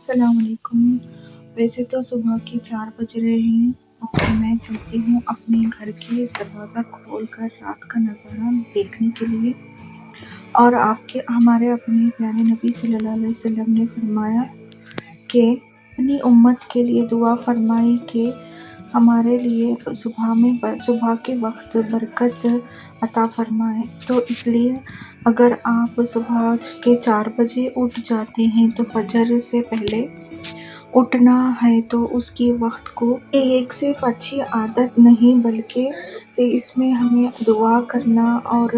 अस्सलाम वालेकुम। वैसे तो सुबह के 4 बज रहे हैं और मैं चलती हूँ अपने घर के दरवाज़ा खोलकर रात का नज़ारा देखने के लिए। और आपके हमारे अपने प्यारे नबी सल्लल्लाहु अलैहि वसल्लम ने फरमाया कि अपनी उम्मत के लिए दुआ फरमाई कि हमारे लिए सुबह के वक्त बरकत अता फरमाए। तो इसलिए अगर आप सुबह के 4 बजे उठ जाते हैं तो फजर से पहले उठना है तो उसकी वक्त को ये एक सिर्फ अच्छी आदत नहीं बल्कि इसमें हमें दुआ करना और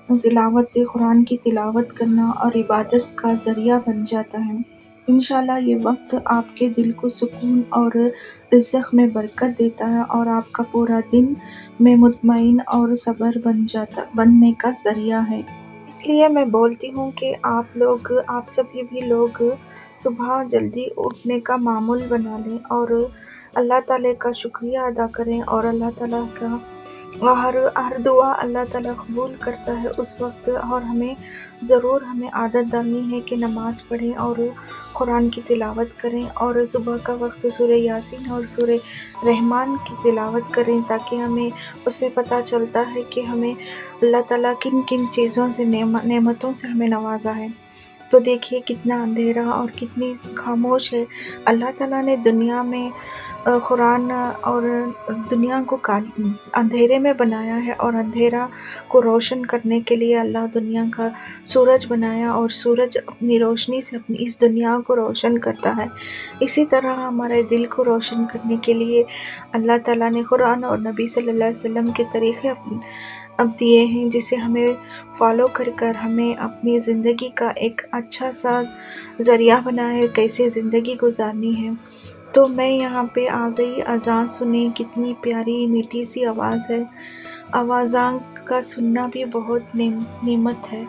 कुरान की तिलावत करना और इबादत का ज़रिया बन जाता है। इंशाल्लाह ये वक्त आपके दिल को सुकून और रिज़्क़ में बरकत देता है और आपका पूरा दिन में मुतमईन और सब्र बनने का ज़रिया है। इसलिए मैं बोलती हूँ कि आप सभी भी लोग सुबह जल्दी उठने का मामूल बना लें और अल्लाह ताला का शुक्रिया अदा करें और अल्लाह ताला का हर दुआ अल्लाह ताला कबूल करता है उस वक्त। और हमें आदत डालनी है कि नमाज़ पढ़ें और कुरान की तिलावत करें और सुबह का वक्त सूरह यासीन और सूरह रहमान की तिलावत करें ताकि हमें उससे पता चलता है कि हमें अल्लाह ताला किन किन चीज़ों से नेमतों से हमें नवाजा है। तो देखिए कितना अंधेरा और कितनी खामोश है। अल्लाह ताला ने दुनिया में कुरान और दुनिया को अंधेरे में बनाया है और अंधेरा को रोशन करने के लिए अल्लाह दुनिया का सूरज बनाया और सूरज अपनी रोशनी से अपनी इस दुनिया को रोशन करता है। इसी तरह हमारे दिल को रोशन करने के लिए अल्लाह ताला ने कुरान और नबी सल्लल्लाहु अलैहि वसल्लम के तरीक़े अब दिए हैं जिसे हमें फॉलो कर हमें अपनी ज़िंदगी का एक अच्छा सा ज़रिया बना है कैसे ज़िंदगी गुजारनी है। तो मैं यहाँ पे आ गई, अज़ान सुने कितनी प्यारी मीठी सी आवाज़ है। अज़ान का सुनना भी बहुत नेमत है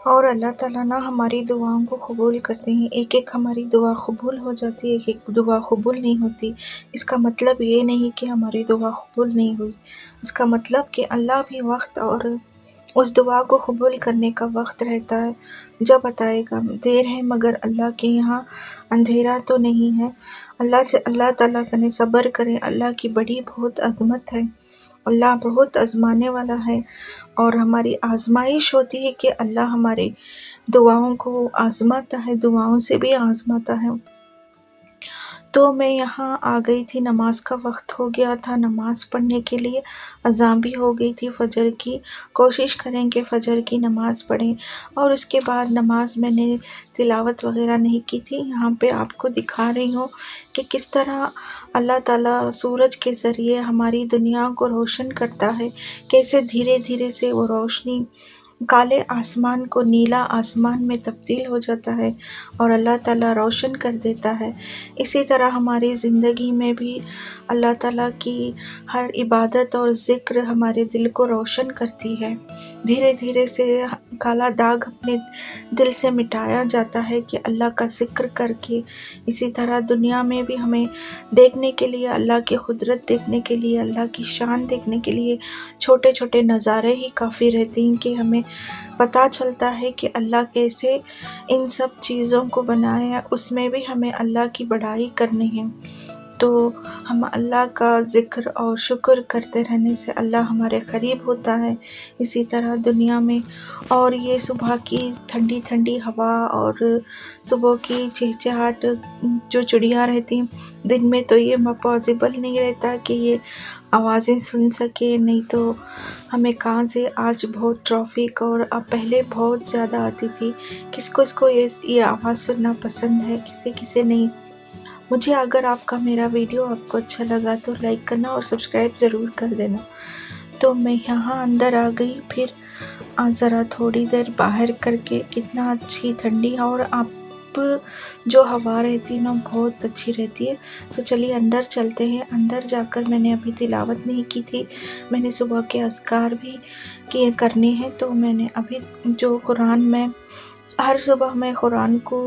और अल्लाह ताला ना हमारी दुआओं को कबूल करते हैं। एक-एक हमारी दुआ कबूल हो जाती है, एक-एक दुआ कबूल नहीं होती। इसका मतलब ये नहीं कि हमारी दुआ कबूल नहीं हुई। इसका मतलब कि अल्लाह भी वक्त और उस दुआ को कबूल करने का वक्त रहता है जब बताएगा। देर है मगर अल्लाह के यहाँ अंधेरा तो नहीं है। अल्लाह ताला कने सब्र करें। अल्लाह की बड़ी बहुत अज़मत है। अल्लाह बहुत आज़माने वाला है और हमारी आज़माइश होती है कि अल्लाह हमारी दुआओं को आज़माता है, दुआओं से भी आज़माता है। तो मैं यहाँ आ गई थी, नमाज़ का वक्त हो गया था नमाज़ पढ़ने के लिए, अज़ान भी हो गई थी फ़जर की। कोशिश करें कि फ़जर की नमाज़ पढ़ें और उसके बाद नमाज़ मैंने तिलावत वग़ैरह नहीं की थी। यहाँ पे आपको दिखा रही हूँ कि किस तरह अल्लाह ताला सूरज के ज़रिए हमारी दुनिया को रोशन करता है, कैसे धीरे-धीरे से वो रोशनी काले आसमान को नीला आसमान में तब्दील हो जाता है और अल्लाह ताला रोशन कर देता है। इसी तरह हमारी ज़िंदगी में भी अल्लाह ताला की हर इबादत और ज़िक्र हमारे दिल को रोशन करती है। धीरे-धीरे से काला दाग अपने दिल से मिटाया जाता है कि अल्लाह का ज़िक्र करके। इसी तरह दुनिया में भी हमें देखने के लिए अल्लाह की कुदरत देखने के लिए, अल्लाह की शान देखने के लिए छोटे-छोटे नज़ारे ही काफ़ी रहते हैं कि हमें पता चलता है कि अल्लाह कैसे इन सब चीज़ों को बनाया है। उसमें भी हमें अल्लाह की बड़ाई करनी है। तो हम अल्लाह का ज़िक्र और शुक्र करते रहने से अल्लाह हमारे करीब होता है। इसी तरह दुनिया में और ये सुबह की ठंडी-ठंडी हवा और सुबह की चहचहाट जो चिड़िया रहती हैं, दिन में तो ये पॉसिबल नहीं रहता कि ये आवाज़ें सुन सकें, नहीं तो हमें कहाँ से आज बहुत ट्रैफ़िक और अब पहले बहुत ज़्यादा आती थी। किसको ये आवाज़ सुनना पसंद है, किसे-किसे नहीं। मुझे अगर मेरा वीडियो आपको अच्छा लगा तो लाइक करना और सब्सक्राइब ज़रूर कर देना। तो मैं यहाँ अंदर आ गई, फिर ज़रा थोड़ी देर बाहर करके कितना अच्छी ठंडी और आप जो हवा रहती है ना बहुत अच्छी रहती है। तो चलिए अंदर चलते हैं। अंदर जाकर मैंने अभी तिलावत नहीं की थी, मैंने सुबह के अज़कार भी करने हैं। तो मैंने अभी जो कुरान में हर सुबह मैं कुरान को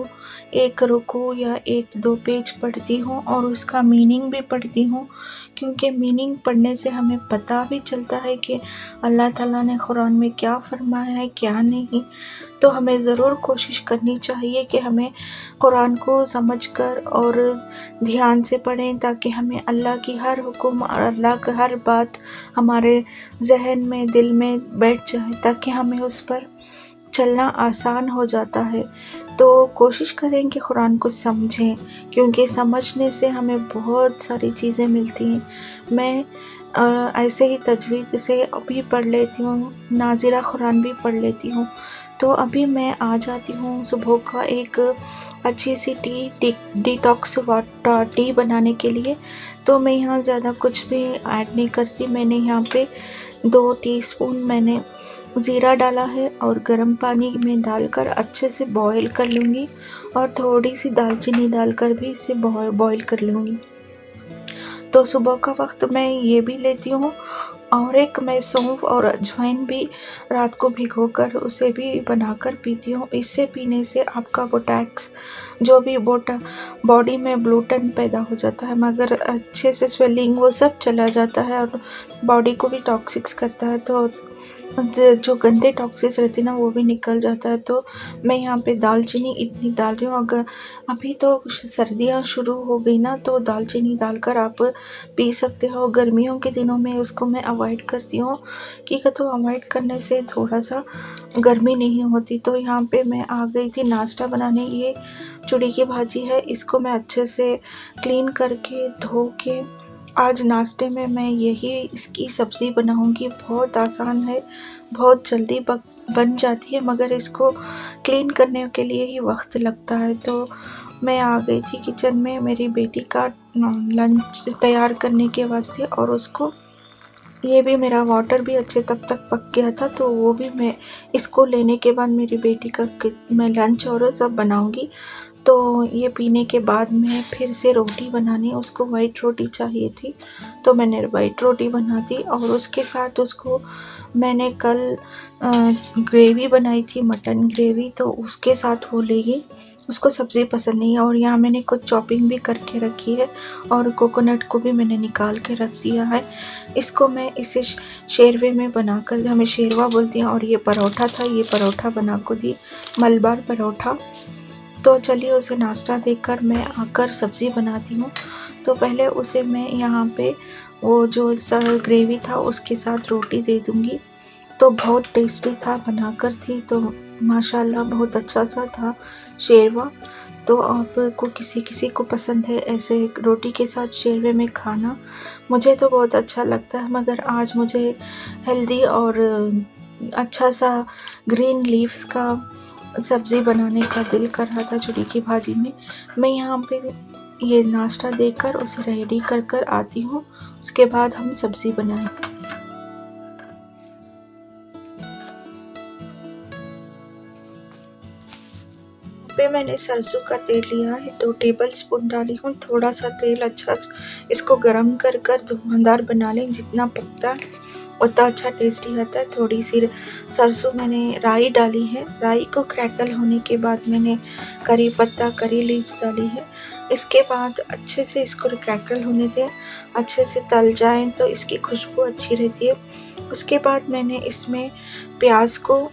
एक रुकू या 1-2 पेज पढ़ती हूँ और उसका मीनिंग भी पढ़ती हूँ, क्योंकि मीनिंग पढ़ने से हमें पता भी चलता है कि अल्लाह ताला ने कुरान में क्या फ़रमाया है, क्या नहीं। तो हमें ज़रूर कोशिश करनी चाहिए कि हमें कुरान को समझकर और ध्यान से पढ़ें, ताकि हमें अल्लाह की हर हुक्म और अल्लाह की हर बात हमारे ज़हन में, दिल में बैठ जाए, ताकि हमें उस पर चलना आसान हो जाता है। तो कोशिश करें कि कुरान को समझें, क्योंकि समझने से हमें बहुत सारी चीज़ें मिलती हैं। मैं ऐसे ही तजवीद से अभी पढ़ लेती हूँ, नाज़िरा कुरान भी पढ़ लेती हूँ। तो अभी मैं आ जाती हूँ सुबह का एक अच्छी सी डिटॉक्स वाटर टी बनाने के लिए। तो मैं यहाँ ज़्यादा कुछ भी ऐड नहीं करती। मैंने यहाँ पे 2 टीस्पून मैंने ज़ीरा डाला है और गर्म पानी में डालकर अच्छे से बॉईल कर लूँगी, और थोड़ी सी दालचीनी डालकर भी इसे बॉईल कर लूँगी। तो सुबह का वक्त मैं ये भी लेती हूँ, और एक मैं सौंफ और अजवाइन भी रात को भिगोकर उसे भी बनाकर पीती हूँ। इससे पीने से आपका बोटैक्स जो भी बॉडी में ब्लूटन पैदा हो जाता है, मगर अच्छे से स्वेलिंग वो सब चला जाता है और बॉडी को भी टॉक्सिक्स करता है। तो जो गंदे टॉक्सिस रहते हैं ना, वो भी निकल जाता है। तो मैं यहाँ पे दालचीनी इतनी डाल रही हूँ। अगर अभी तो सर्दियाँ शुरू हो गई ना, तो दालचीनी डालकर आप पी सकते हो। गर्मियों के दिनों में उसको मैं अवॉइड करती हूँ, क्योंकि तो अवॉइड करने से थोड़ा सा गर्मी नहीं होती। तो यहाँ पे मैं आ गई थी नाश्ता बनाने। ये चुड़ी की भाजी है, इसको मैं अच्छे से क्लीन करके धो के आज नाश्ते में मैं यही इसकी सब्ज़ी बनाऊंगी। बहुत आसान है, बहुत जल्दी बन जाती है, मगर इसको क्लीन करने के लिए ही वक्त लगता है। तो मैं आ गई थी किचन में मेरी बेटी का लंच तैयार करने के वास्ते, और उसको ये भी मेरा वाटर भी अच्छे तब तक पक गया था। तो वो भी मैं इसको लेने के बाद मेरी बेटी का मैं लंच और सब बनाऊंगी। तो ये पीने के बाद मैं फिर से रोटी बनानी, उसको वाइट रोटी चाहिए थी, तो मैंने वाइट रोटी बना दी। और उसके साथ उसको मैंने कल ग्रेवी बनाई थी, मटन ग्रेवी, तो उसके साथ वो लेगी। उसको सब्ज़ी पसंद नहीं है। और यहाँ मैंने कुछ चॉपिंग भी करके रखी है, और कोकोनट को भी मैंने निकाल के रख दिया है। इसको मैं इसे शेरवे में बनाकर, हमें शेरवा बोलते हैं। और ये परोठा था, ये परोठा बना को दी, मलबार परोठा। तो चलिए उसे नाश्ता देकर मैं आकर सब्ज़ी बनाती हूँ। तो पहले उसे मैं यहाँ पे वो जो ग्रेवी था उसके साथ रोटी दे दूँगी। तो बहुत टेस्टी था, बनाकर थी तो माशाल्लाह बहुत अच्छा सा था शेरवा। तो आपको किसी को पसंद है ऐसे रोटी के साथ शेरवे में खाना। मुझे तो बहुत अच्छा लगता है, मगर आज मुझे हेल्दी और अच्छा सा ग्रीन लीव्स का सब्ज़ी बनाने का दिल कर रहा था चुड़ी की भाजी में। मैं यहाँ पे ये नाश्ता देकर उसे रेडी कर आती हूँ, उसके बाद हम सब्ज़ी बनाएंगे। पे मैंने सरसों का तेल लिया है, 2 टेबल स्पून डाली हूँ। थोड़ा सा तेल अच्छा इसको गरम कर धुआंधार बना लें। जितना पकता है उतना अच्छा टेस्टी आता है। थोड़ी सी सरसों मैंने राई डाली है, राई को क्रैकल होने के बाद मैंने करी पत्ता, करी लीव्स डाली है। इसके बाद अच्छे से इसको क्रैकल होने दें, अच्छे से तल जाएं तो इसकी खुशबू अच्छी रहती है। उसके बाद मैंने इसमें प्याज को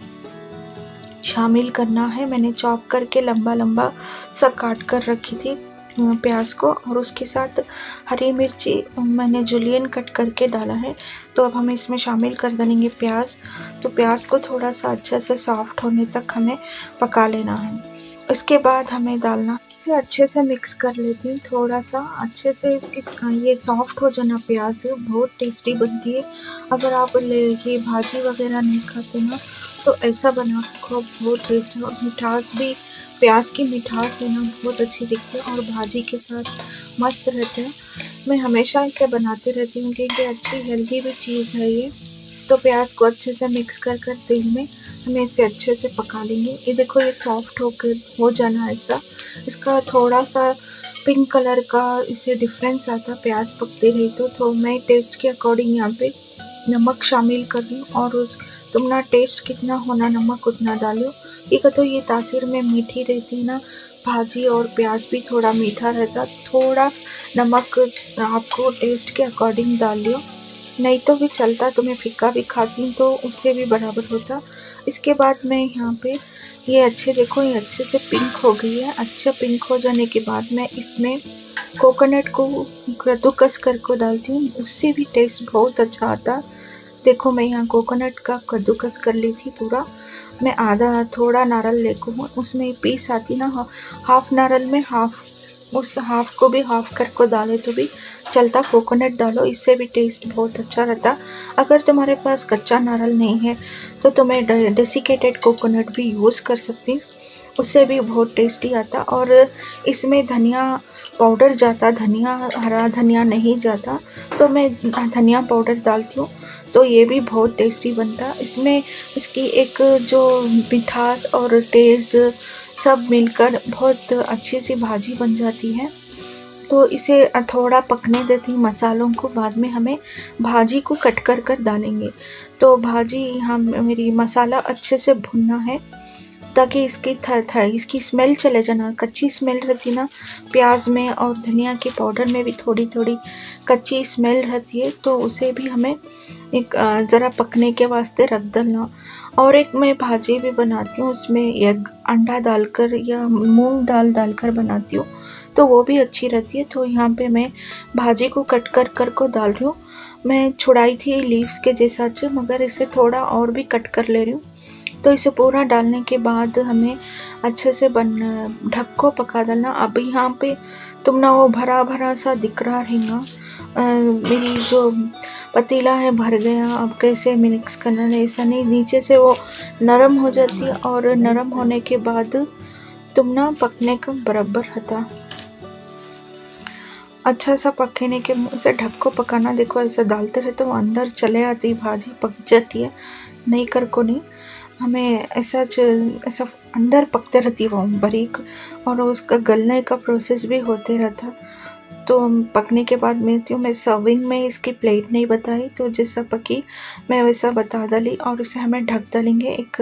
शामिल करना है। मैंने चॉप करके लंबा लंबा सा काट कर रखी थी प्याज को, और उसके साथ हरी मिर्ची मैंने जुलियन कट करके डाला है। तो अब हम इसमें शामिल कर देंगे प्याज। तो प्याज को थोड़ा सा अच्छे से सॉफ्ट होने तक हमें पका लेना है। इसके बाद हमें डालना, इसे अच्छे से मिक्स कर लेती हूँ। थोड़ा सा अच्छे से इसकी ये सॉफ्ट हो जाना प्याज से, बहुत टेस्टी बनती है। अगर आप ये भाजी वगैरह नहीं खाते ना, तो ऐसा बना के खाओ, बहुत टेस्ट है। और मिठास भी, प्याज की मिठास है ना, बहुत अच्छी दिखती है और भाजी के साथ मस्त रहते हैं। मैं हमेशा इसे बनाते रहती हूँ, क्योंकि अच्छी हेल्दी भी चीज़ है ये। तो प्याज को अच्छे से मिक्स कर तेल में हमें इसे अच्छे से पका लेंगे। ये देखो, ये सॉफ्ट हो जाना ऐसा। इसका थोड़ा सा पिंक कलर का इससे डिफरेंस आता प्याज पकते रही तो मैं टेस्ट के अकॉर्डिंग यहाँ पे नमक शामिल कर रही हूँ, और उस तुमना टेस्ट कितना होना नमक उतना डालो। एक तो ये तासीर में मीठी रहती है ना, भाजी और प्याज भी थोड़ा मीठा रहता। थोड़ा नमक आपको टेस्ट के अकॉर्डिंग डाल लियो, नहीं तो भी चलता, तो मैं फीका भी खाती हूँ तो उससे भी बराबर होता। इसके बाद मैं यहाँ पे ये देखो ये अच्छे से पिंक हो गई है। अच्छा पिंक हो जाने के बाद मैं इसमें कोकोनट को कद्दूकस करके डालती हूँ, उससे भी टेस्ट बहुत अच्छा आता। देखो मैं यहाँ कोकोनट का कद्दूकस कर ली थी पूरा। मैं आधा थोड़ा नारियल लेको हूँ, उसमें पीस आती ना, हाफ नारियल में हाफ, उस हाफ को भी हाफ करके डाले तो भी चलता। कोकोनट डालो, इससे भी टेस्ट बहुत अच्छा रहता। अगर तुम्हारे पास कच्चा नारियल नहीं है तो तुम्हें डेसिकेटेड कोकोनट भी यूज़ कर सकती, उससे भी बहुत टेस्टी आता। और इसमें धनिया पाउडर जाता, धनिया हरा धनिया नहीं जाता, तो मैं धनिया पाउडर डालती हूँ, तो ये भी बहुत टेस्टी बनता। इसमें इसकी एक जो मिठास और टेस्ट सब मिलकर बहुत अच्छी सी भाजी बन जाती है। तो इसे थोड़ा पकने देती हूँ मसालों को, बाद में हमें भाजी को कट कर डालेंगे। तो भाजी यहाँ मेरी मसाला अच्छे से भुनना है ताकि इसकी स्मेल चले जाना। कच्ची स्मेल रहती ना प्याज में और धनिया के पाउडर में भी थोड़ी थोड़ी कच्ची स्मेल रहती है, तो उसे भी हमें एक ज़रा पकने के वास्ते रख डालना। और एक मैं भाजी भी बनाती हूँ, उसमें एग अंडा डालकर या मूंग दाल डालकर बनाती हूँ, तो वो भी अच्छी रहती है। तो यहाँ पे मैं भाजी को कट कर को डाल रही हूँ। मैं छुड़ाई थी लीव्स के जैसा मगर इसे थोड़ा और भी कट कर ले रही हूँ। तो इसे पूरा डालने के बाद हमें अच्छे से ढक को पका डालना। अब यहाँ पे तुम ना वो भरा भरा सा दिख रहा रहेगा, मेरी जो पतीला है भर गया, अब कैसे मिक्स करना है, ऐसा नहीं, नीचे से वो नरम हो जाती है और नरम होने के बाद तुम ना पकने का बराबर रहता। अच्छा सा पकने के मुँह से ढक को पकाना। देखो ऐसा डालते रहे तो अंदर चले आती, भाजी पक जाती है, नहीं कर को नहीं, हमें ऐसा अंदर पकते रहती वो बारीक, और उसका गलने का प्रोसेस भी होते रहता। तो पकने के बाद मिलती हूँ मैं सर्विंग में। इसकी प्लेट नहीं बताई, तो जैसा पकी मैं वैसा बता डाली, और उसे हमें ढक डालेंगे एक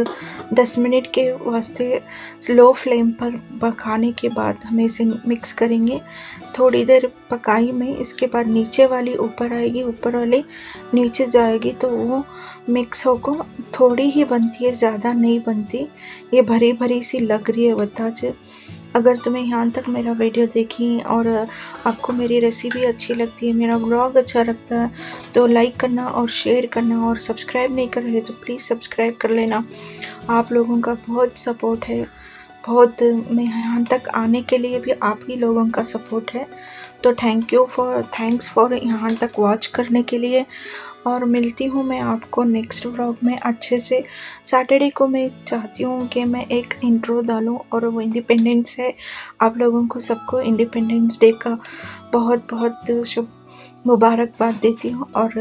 10 मिनट के वास्ते स्लो फ्लेम पर। पकाने के बाद हमें इसे मिक्स करेंगे थोड़ी देर पकाई में। इसके बाद नीचे वाली ऊपर आएगी, ऊपर वाली नीचे जाएगी, तो वो मिक्स होकर थोड़ी ही बनती है, ज़्यादा नहीं बनती। ये भरी भरी सी लग रही है बताज। अगर तुम्हें यहाँ तक मेरा वीडियो देखी और आपको मेरी रेसिपी अच्छी लगती है, मेरा व्लॉग अच्छा लगता है, तो लाइक करना और शेयर करना, और सब्सक्राइब नहीं कर रहे तो प्लीज़ सब्सक्राइब कर लेना। आप लोगों का बहुत सपोर्ट है, बहुत मैं यहाँ तक आने के लिए भी आप ही लोगों का सपोर्ट है। तो थैंक्स फॉर यहाँ तक वॉच करने के लिए। और मिलती हूँ मैं आपको नेक्स्ट व्लॉग में अच्छे से। सैटरडे को मैं चाहती हूँ कि मैं एक इंट्रो डालूँ, और वो इंडिपेंडेंस है। आप लोगों को सबको इंडिपेंडेंस डे का बहुत बहुत शुभ मुबारकबाद देती हूँ, और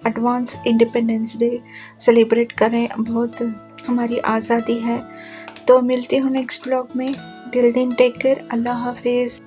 एडवांस इंडिपेंडेंस डे सेलिब्रेट करें, बहुत हमारी आज़ादी है। तो मिलती हूँ नेक्स्ट व्लॉग में। टिल देन टेक केयर, अल्लाह हाफिज़।